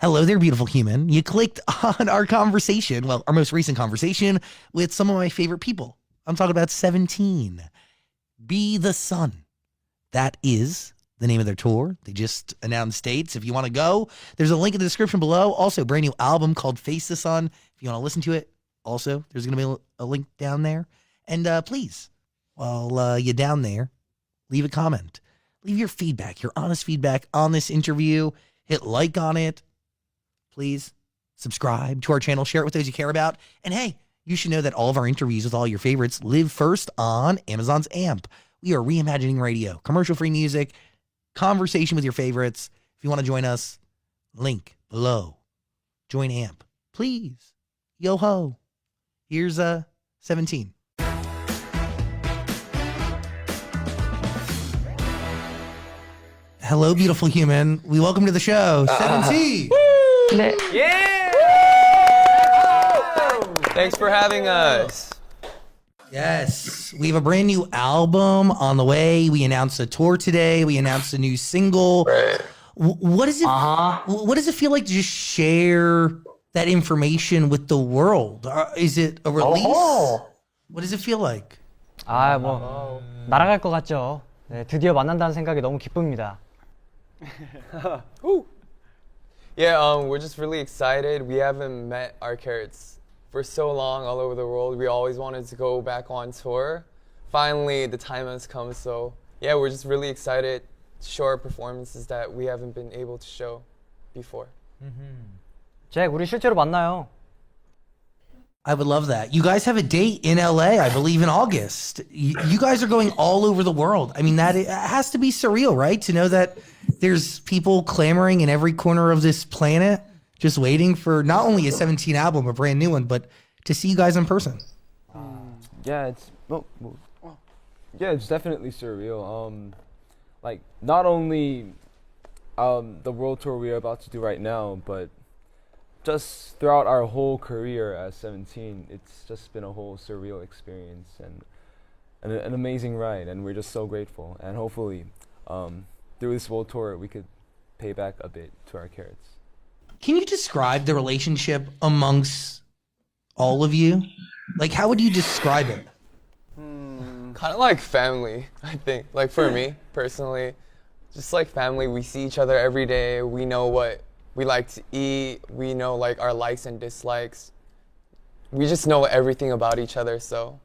Hello there, beautiful human. You clicked on our conversation, well, our most recent conversation with some of my favorite people. I'm talking about 17. Be the Sun. That is the name of their tour. They just announced dates. If you want to go, there's a link in the description below. Also, brand new album called Face the Sun. If you want to listen to it, also, there's going to be a link down there. And please, while you're down there, leave a comment. Leave your feedback, your honest feedback on this interview. Hit like on it. Please subscribe to our channel, share it with those you care about. And hey, you should know that all of our interviews with all your favorites live first on Amazon's AMP. We are reimagining radio, commercial-free music, conversation with your favorites. If you want to join us, link below. Join AMP, please. Yo ho. Here's 17. Hello, beautiful human. We welcome to the show, 17. 네. Yeah! Thanks for having us. Yes, we have a brand new album on the way. We announced a tour today. We announced a new single. Right. What does it? What does it feel like to just share that information with the world? Is it a release? What does it feel like? 뭐 날아갈 것 같죠. 네, 드디어 만난다는 생각이 너무 기쁩니다. Yeah, we're just really excited. We haven't met our Carrots for so long all over the world. We always wanted to go back on tour. Finally, the time has come, so yeah, we're just really excited to show our performances that we haven't been able to show before. 잭, 우리 실제로 만나요. I would love that. You guys have a date in LA, I believe, in August. You guys are going all over the world. I mean, that it has to be surreal, right? To know that there's people clamoring in every corner of this planet, just waiting for not only a 17 album, a brand new one, but to see you guys in person. Yeah, it's definitely surreal. Like not only the world tour we're about to do right now, but just throughout our whole career as 17, it's just been a whole surreal experience and an amazing ride, and we're just so grateful. And hopefully, through this world tour, we could pay back a bit to our Carrots. Can you describe the relationship amongst all of you? Like, how would you describe it? Kind of like family, I think. Like for me, personally, just like family. We see each other every day. We know what we like to eat. We know like our likes and dislikes. We just know everything about each other. So,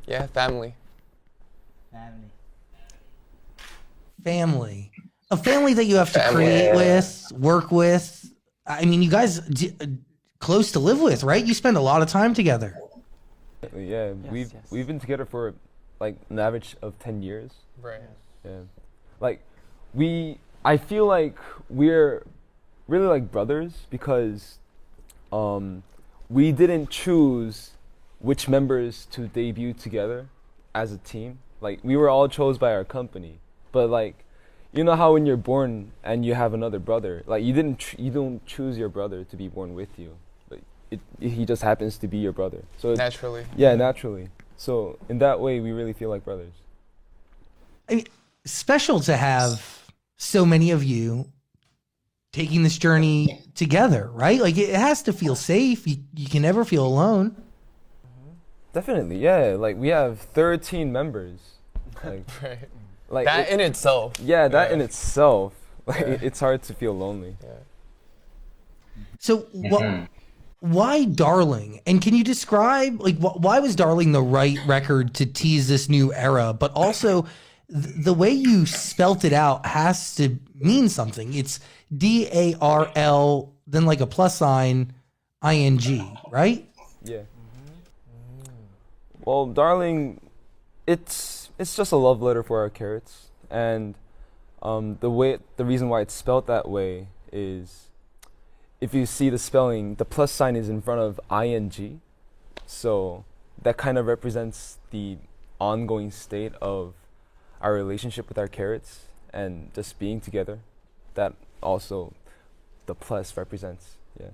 yeah, family. Family. A family that you have to create with, work with. I mean, you guys close to live with, right? You spend a lot of time together. Yeah, we've been together for like an average of 10 years. Right. Yeah, like I feel like we're really like brothers because we didn't choose which members to debut together as a team. Like we were all chose by our company, but like you know how when you're born and you have another brother, like you don't choose your brother to be born with you, but he just happens to be your brother. So Naturally. Yeah, naturally. So in that way, we really feel like brothers. I mean, special to have so many of you taking this journey together, right? Like it has to feel safe. You can never feel alone. Definitely, yeah. Like we have 13 members. Like, Right. like That in itself. yeah, that in itself, like it's hard to feel lonely. Yeah. So why Darling? And can you describe like why was Darling the right record to tease this new era? But also the way you spelt it out has to mean something. It's DARL, then like a plus sign, ING, right? Yeah. Well, Darling, it's just a love letter for our Carrots, and the reason why it's spelled that way is if you see the spelling, the plus sign is in front of ING, so that kind of represents the ongoing state of our relationship with our Carrots and just being together. That also the plus represents, yeah.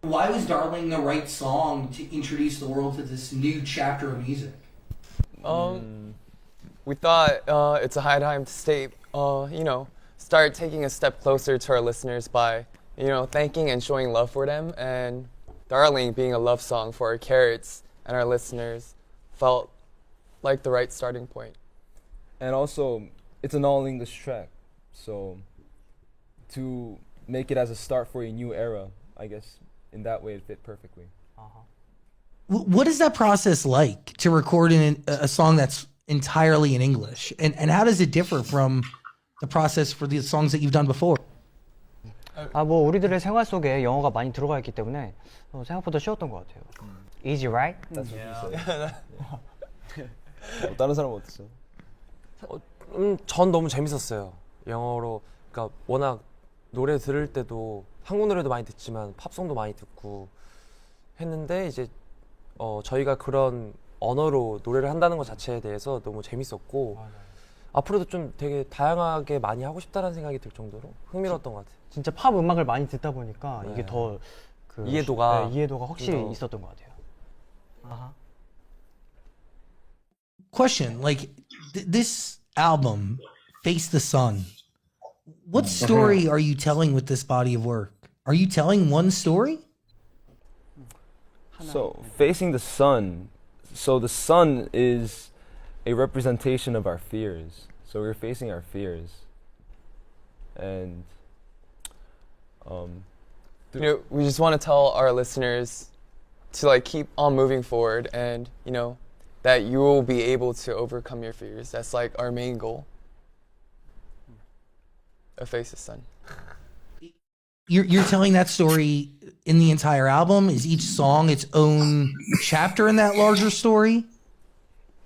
Why was Darling the right song to introduce the world to this new chapter of music? We thought it's a high time to start taking a step closer to our listeners by you know, thanking and showing love for them, and Darling being a love song for our Carrots and our listeners felt like the right starting point. And also, it's an all-English track, so to make it as a start for a new era, I guess in that way it fit perfectly. What is that process like to record a song that's entirely in English? And how does it differ from the process for the songs that you've done before? 뭐 우리들의 생활 속에 영어가 많이 들어가 있기 때문에 생각보다 쉬웠던 것 같아요. Easy, right? That's what you said. 다른 사람 어땠어요? 전 너무 재밌었어요. 영어로, 그러니까 워낙 노래 들을 때도 한국 노래도 많이 듣지만 팝송도 많이 듣고 했는데 이제 저희가 그런 언어로 노래를 한다는 것 자체에 대해서 너무 재밌었고 앞으로도 좀 되게 다양하게 많이 하고 싶다는 생각이 들 정도로 흥미로웠던 것 같아요. 진짜 팝 음악을 많이 듣다 보니까 이게 더 이해도가 확실히 더 있었던 것 같아요. Question, like this album, Face the Sun, what story are you telling with this body of work? Are you telling one story? So, facing the sun. So the sun is a representation of our fears. So we're facing our fears. And You know, we just want to tell our listeners to like keep on moving forward, and you know that you will be able to overcome your fears. That's like our main goal of Face the Sun. You're telling that story in the entire album? Is each song its own chapter in that larger story?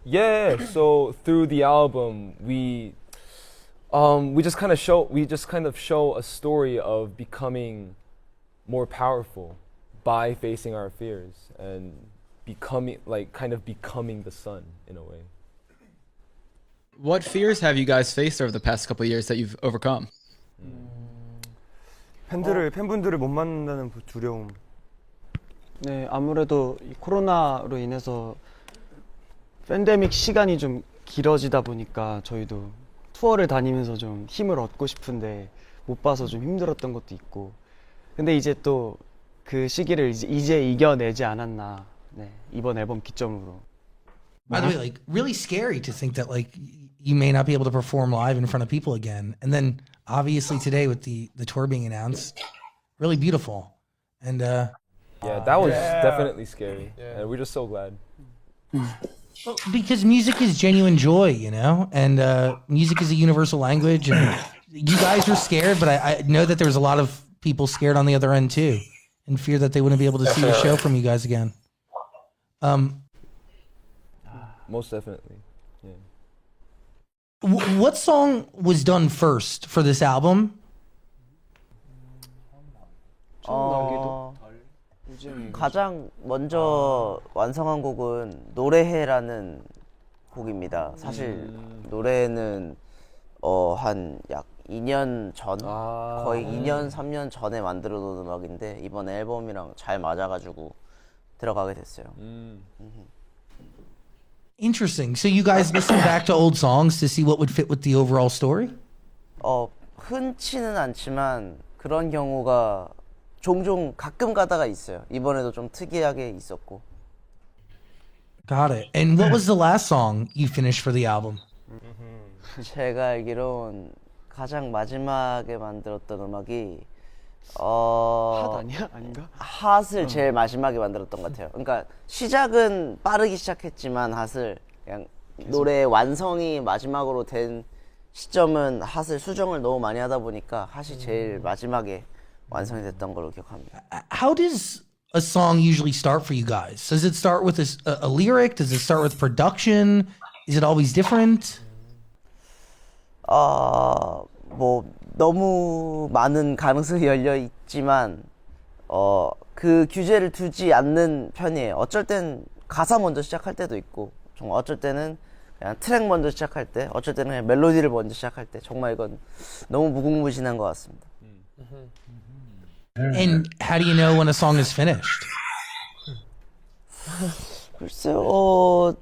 yeah, so through the album we just kind of show a story of becoming more powerful by facing our fears and becoming the sun in a way. What fears have you guys faced over the past couple of years that you've overcome? 팬분들을 못 만난다는 두려움. 네, 아무래도 이 코로나로 인해서 팬데믹 시간이 좀 길어지다 보니까 저희도 투어를 다니면서 좀 힘을 얻고 싶은데 못 봐서 좀 힘들었던 것도 있고. 근데 이제 또 그 시기를 이제 이겨내지 않았나. 네, 이번 앨범 기점으로. By the way, like really scary to think that like you may not be able to perform live in front of people again. And then obviously today with the tour being announced, really beautiful. And Yeah, that was definitely scary. And we're just so glad. because music is genuine joy, you know, and music is a universal language. And you guys were scared, but I know that there was a lot of people scared on the other end too, in fear that they wouldn't be able to see a show from you guys again. Most definitely. Yeah. What song was done first for this album? 가장 먼저 완성한 곡은 노래해라는 곡입니다. 사실 노래는 한 약 2년 전, 거의 2년, 3년 전에 만들어 놓은 음악인데 이번 앨범이랑 잘 맞아가지고 들어가게 됐어요. Interesting. So you guys listened back to old songs to see what would fit with the overall story? 흔치는 않지만 그런 경우가 종종 가끔 가다가 있어요. 이번에도 좀 특이하게 있었고. Got it. And what was the last song you finished for the album? 제가 알기론 가장 마지막에 만들었던 음악이 핫 아니야? 아닌가? 핫을 제일 마지막에 만들었던 것 같아요. 그러니까 시작은 빠르게 시작했지만 핫을 그냥 노래 완성이 마지막으로 된 시점은 핫을 수정을 너무 많이 하다 보니까 핫이 제일 마지막에 완성이 됐던 걸로 기억합니다. How does a song usually start for you guys? Does it start with a lyric? Does it start with production? Is it always different? 뭐 너무 많은 가능성이 열려 있지만 그 규제를 두지 않는 편이에요. 어쩔 땐 가사 먼저 시작할 때도 있고, 정말 어쩔 때는 그냥 트랙 먼저 시작할 때, 어쩔 때는 그냥 멜로디를 먼저 시작할 때, 정말 이건 너무 무궁무진한 것 같습니다. And how do you know when a song is finished? 글쎄요,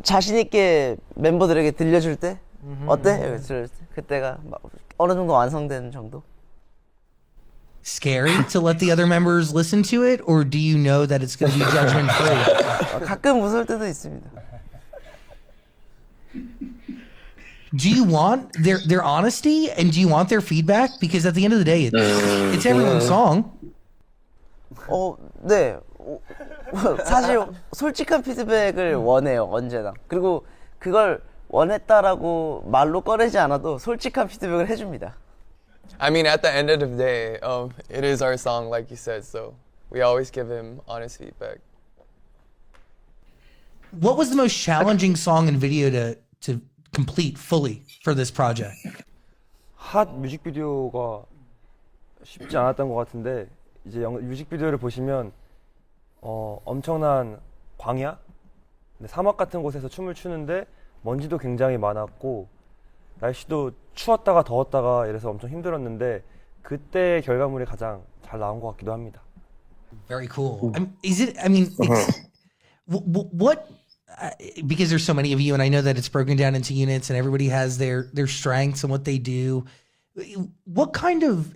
자신 있게 멤버들에게 들려줄 때, 어때? 들려줄 때, 그때가 막 어느 정도 완성된 정도. scary to let the other members listen to it, or do you know that it's going to be judgment free? 가끔 무서울 때도 있습니다. Do you want their honesty and do you want their feedback? Because at the end of the day, it's everyone's song. 네. 사실 솔직한 피드백을 원해요, 언제나. 그리고 그걸 원했다라고 말로 꺼내지 않아도 솔직한 피드백을 해줍니다. I mean, at the end of the day, it is our song, like you said, so we always give him honest feedback. What was the most challenging song and video to complete fully for this project? 핫 뮤직비디오가 쉽지 않았던 것 같은데 이제 뮤직비디오를 보시면 엄청난 광야, 사막 같은 곳에서 춤을 추는데 먼지도 굉장히 많았고 날씨도 추웠다가 더웠다가 이래서 엄청 힘들었는데 그때 결과물이 가장 잘 나온 것 같기도 합니다. Very cool. What? Because there's so many of you, and I know that it's broken down into units, and everybody has their strengths and what they do. What kind of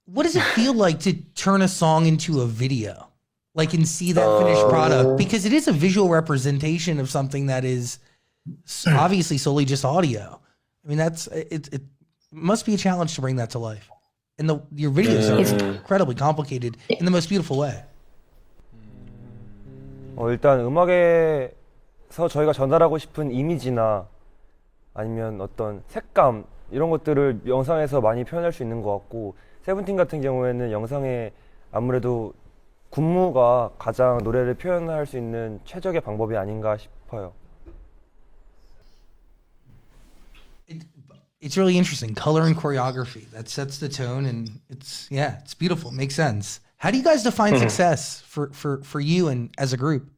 what does it feel like to turn a song into a video, like, and see that finished product? Because it is a visual representation of something that is obviously solely just audio. I mean, it must be a challenge to bring that to life. And your videos are incredibly complicated in the most beautiful way. 일단 음악에서 저희가 전달하고 싶은 이미지나 아니면 어떤 색감 이런 것들을 영상에서 많이 표현할 수 있는 것 같고 세븐틴 같은 경우에는 영상에 아무래도 군무가 가장 노래를 표현할 수 있는 최적의 방법이 아닌가 싶어요. It's really interesting. Color and choreography, that sets the tone, and it's beautiful. Makes sense. How do you guys define success for you and as a group?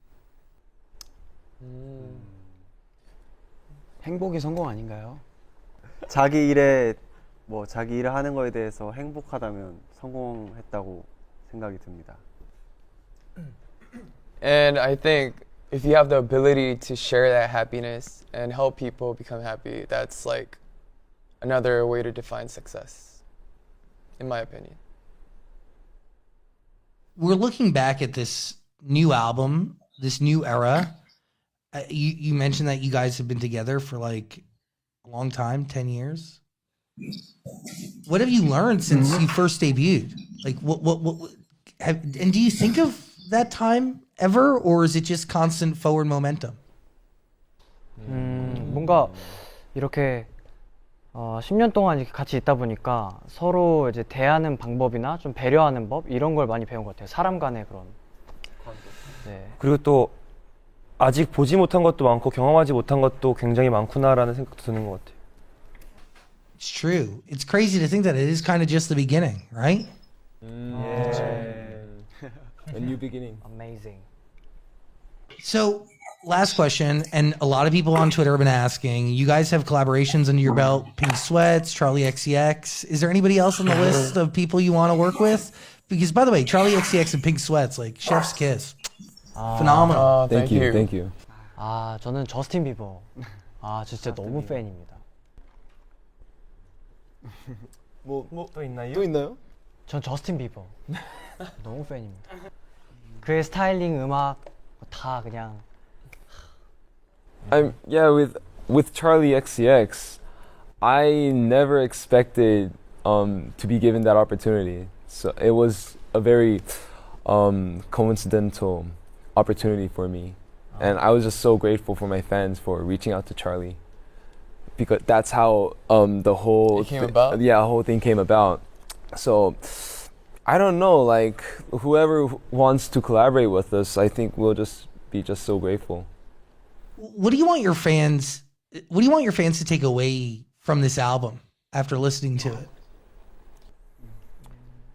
행복이 성공 아닌가요? 자기 일을 하는 거에 대해서 행복하다면 성공했다고 생각이 듭니다. And I think if you have the ability to share that happiness and help people become happy, that's like another way to define success, in my opinion. We're looking back at this new album, this new era. You mentioned that you guys have been together for like a long time, 10 years. What have you learned since you first debuted? Like, and do you think of that time ever, or is it just constant forward momentum? 뭔가 이렇게 10년 동안 이렇게 같이 있다 보니까 서로 이제 대하는 방법이나 좀 배려하는 법 이런 걸 많이 배운 것 같아요. 사람 간의 그런. 네. 그리고 또 아직 보지 못한 것도 많고 경험하지 못한 것도 굉장히 많구나라는 생각도 드는 것 같아요. It's true. It's crazy to think that it is kind of just the beginning, right? A new beginning. Amazing. So, last question, and a lot of people on Twitter have been asking, you guys have collaborations under your belt, Pink Sweats, Charlie XCX. Is there anybody else on the list of people you want to work with? Because, by the way, Charlie XCX and Pink Sweats, like, chef's kiss. Phenomenal. Thank you. Thank you. 저는 저스틴 비버. 진짜 너무 팬입니다. 또 있나요? 전 저스틴 비버. 너무 팬입니다. 그의 스타일링, 음악 다 그냥. With Charlie XCX, I never expected to be given that opportunity. So it was a very coincidental opportunity for me, and I was just so grateful for my fans for reaching out to Charlie, because that's how the whole whole thing came about. So I don't know, like, whoever wants to collaborate with us, I think we'll just be so grateful. What do you want your fans to take away from this album after listening to it?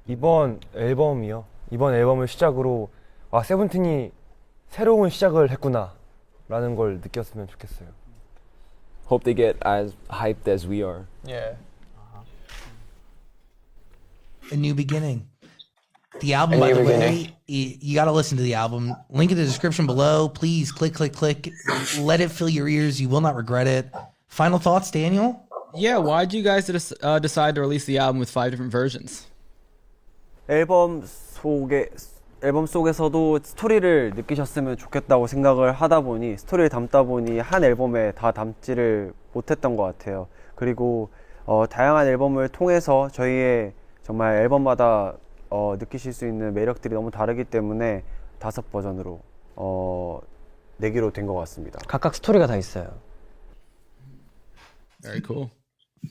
이번 앨범을 시작으로 세븐틴이 새로운 시작을 했구나라는 걸 느꼈으면 좋겠어요. Hope they get as hyped as we are. Yeah. A new beginning. The album, by the way, you got to listen to the album. Link in the description below. Please click. Let it fill your ears. You will not regret it. Final thoughts, Daniel? Yeah, why did you guys decide to release the album with 5 different versions? 앨범 속에서도 스토리를 느끼셨으면 좋겠다고 생각을 하다 보니 스토리를 담다 보니 한 앨범에 다 담지를 못했던 것 같아요. 그리고 다양한 앨범을 통해서 저희의 정말 앨범마다 느끼실 수 있는 매력들이 너무 다르기 때문에 5버전으로 내기로 된 것 같습니다. 각각 스토리가 다 있어요. Very cool.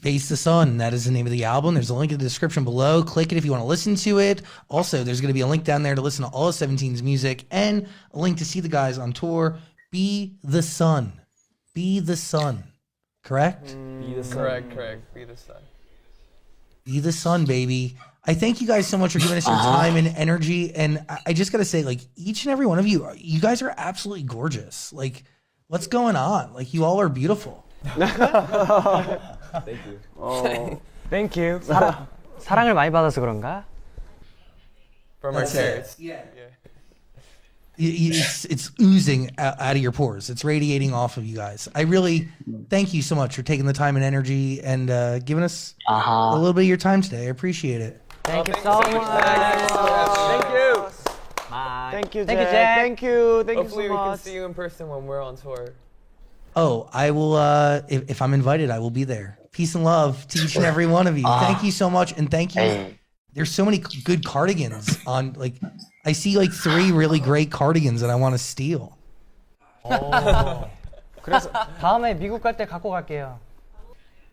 Face the Sun, that is the name of the album. There's a link in the description below. Click it if you want to listen to it. Also, there's going to be a link down there to listen to all of 17's music and a link to see the guys on tour. Be the Sun. Be the Sun. Correct? Be the sun. Correct. Be the sun. Be the Sun, baby. I thank you guys so much for giving us your time and energy. And I just got to say, like, each and every one of you, you guys are absolutely gorgeous. Like, what's going on? Like, you all are beautiful. Thank you. Thank you. 사랑을 많이 받아서 그런가? From our That's it. carrots. Yeah. It's oozing out of your pores. It's radiating off of you guys. I really thank you so much for taking the time and energy and giving us a little bit of your time today. I appreciate it. Thank you so much. Thank you. Bye. Thank you, Thank you, Jack. Jack. Thank you. Thank Hopefully you we so can much. see you in person when we're on tour. Oh, I will. If I'm invited, I will be there. Peace and love to each and every one of you. Thank you so much, and thank you. There's so many good cardigans on. Like, I see like 3 really great cardigans that I want to steal. 그래서 다음에 미국 갈 때 갖고 갈게요.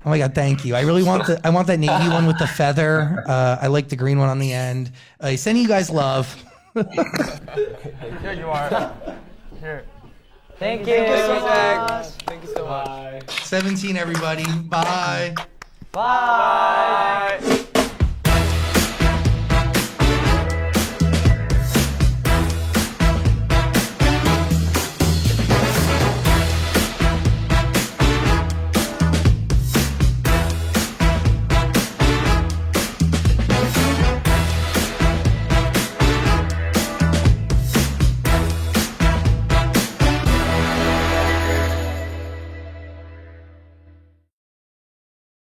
Oh my god, thank you. I really want I want that navy one with the feather. I like the green one on the end. Sending you guys love. Here you are. Here. Thank you. Thank you, Zach. Thank you so much. 17, everybody. Bye. Bye.